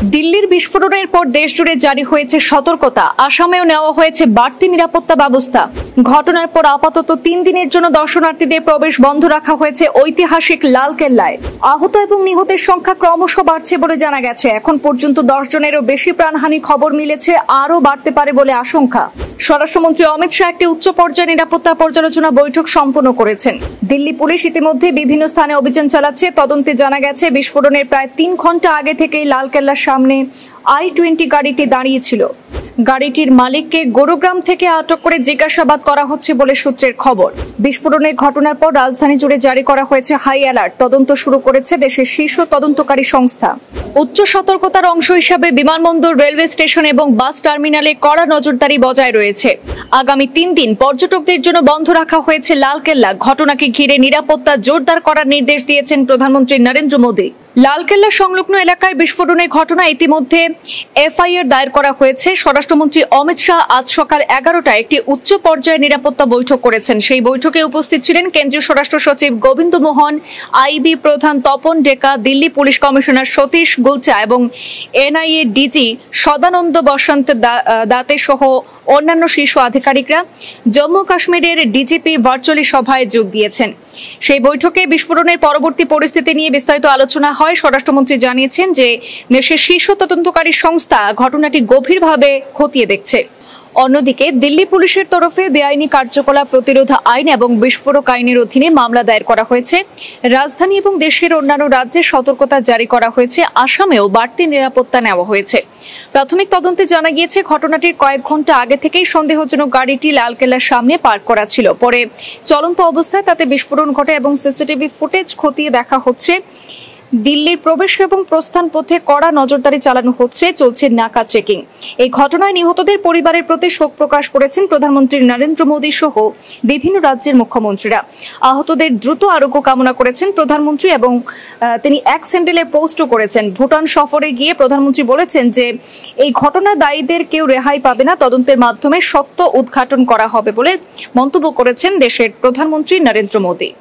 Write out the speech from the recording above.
দিল্লির বিস্ফোরণের পর দেশজুড়ে জারি হয়েছে সতর্কতা। আসামেও নেওয়া হয়েছে বাড়তি নিরাপত্তা ব্যবস্থা। ঘটনার পর আপাতত 3 দিনের জন্য দর্শনার্থীদের প্রবেশ বন্ধ রাখা হয়েছে ঐতিহাসিক লালকেল্লায়। আহত এবং নিহতের সংখ্যা ক্রমশ বাড়ছে বলে জানা গেছে। এখন পর্যন্ত 10 জনেরও বেশি প্রাণহানি খবর মিলেছে, আরও বাড়তে পারে বলে আশঙ্কা। স্বরাষ্ট্রমন্ত্রী অমিত শাহ একটি উচ্চ পর্যায়ে নিরাপত্তা পর্যালোচনা বৈঠক সম্পন্ন করেছেন। দিল্লি পুলিশ ইতিমধ্যে বিভিন্ন স্থানে অভিযান চালাচ্ছে। তদন্তে জানা গেছে, বিস্ফোরণের প্রায় 3 ঘন্টা আগে থেকেই লালকেল্লার সামনে I-20 গাড়িটি দাঁড়িয়েছিল। গাড়িটির মালিককে গুরুগ্রাম থেকে আটক করে জিজ্ঞাসাবাদ করা হচ্ছে বলে সূত্রের খবর। বিস্ফোরণের ঘটনার পর রাজধানী জুড়ে জারি করা হয়েছে হাই অ্যালার্ট। তদন্ত শুরু করেছে দেশের শীর্ষ তদন্তকারী সংস্থা। উচ্চ সতর্কতার অংশ হিসাবে বিমানবন্দর, রেলওয়ে স্টেশন এবং বাস টার্মিনালে কড়া নজরদারি বজায় রয়েছে। আগামী 3 দিন পর্যটকদের জন্য বন্ধ রাখা হয়েছে লালকেল্লা। ঘটনাকে ঘিরে নিরাপত্তা জোরদার করার নির্দেশ দিয়েছেন প্রধানমন্ত্রী নরেন্দ্র মোদী। লালকেল্লা সংলগ্ন এলাকায় বিস্ফোরণের ঘটনা ইতিমধ্যে FIR দায়ের করা হয়েছে। স্বরাষ্ট্রমন্ত্রী অমিত শাহ আজ সকাল 11টায় একটি উচ্চ পর্যায়ের নিরাপত্তা বৈঠক করেছেন। সেই বৈঠকে উপস্থিত ছিলেন কেন্দ্রীয় স্বরাষ্ট্র সচিব গোবিন্দ মোহন, IB প্রধান তপন ডেকা, দিল্লি পুলিশ কমিশনার সতীশ গুলচা এবং NIA DG সদানন্দ বসন্ত দাতে সহ অন্যান্য শীর্ষ আধিকারিকরা। জম্মু কাশ্মীরের DGP ভার্চুয়ালি সভায় যোগ দিয়েছেন। সেই বৈঠকে বিস্ফোরণের পরবর্তী পরিস্থিতি নিয়ে বিস্তারিত আলোচনা হয়। স্বরাষ্ট্রমন্ত্রী জানিয়েছেন যে দেশের শীর্ষ তদন্তকারী সংস্থা ঘটনাটি গভীরভাবে খতিয়ে দেখছে। অন্যদিকে দিল্লি পুলিশের তরফে বেআইনি কার্যকলাপ প্রতিরোধ আইন এবং বিস্ফোরক আইনের অধীনে মামলা দায়ের করা হয়েছে। রাজধানী এবং দেশের অন্যান্য রাজ্যে সতর্কতা জারি করা হয়েছে। আসামেও বাড়তি নিরাপত্তা নেওয়া হয়েছে। প্রাথমিক তদন্তে জানা গিয়েছে, ঘটনাটির কয়েক ঘন্টা আগে থেকেই সন্দেহজনক গাড়িটি লালকেল্লার সামনে পার্ক করা ছিল। পরে চলন্ত অবস্থায় তাতে বিস্ফোরণ ঘটে এবং CCTV ফুটেজ খতিয়ে দেখা হচ্ছে। দিল্লির প্রবেশ এবং প্রস্থান পথে কড়া নজরদারি চালানো হচ্ছে, চলছে নাকা চেকিং। এই ঘটনায় নিহতদের পরিবারের প্রতি শোক প্রকাশ করেছেন প্রধানমন্ত্রী নরেন্দ্র মোদী সহ বিভিন্ন রাজ্যের মুখ্যমন্ত্রীরা। আহতদের দ্রুত আরোগ্য কামনা করেছেন প্রধানমন্ত্রী এবং তিনি এক স্যান্ডেলে পোস্টও করেছেন। ভুটান সফরে গিয়ে প্রধানমন্ত্রী বলেছেন যে এই ঘটনা দায়ীদের কেউ রেহাই পাবে না, তদন্তের মাধ্যমে সত্য উদ্ঘাটন করা হবে বলে মন্তব্য করেছেন দেশের প্রধানমন্ত্রী নরেন্দ্র মোদী।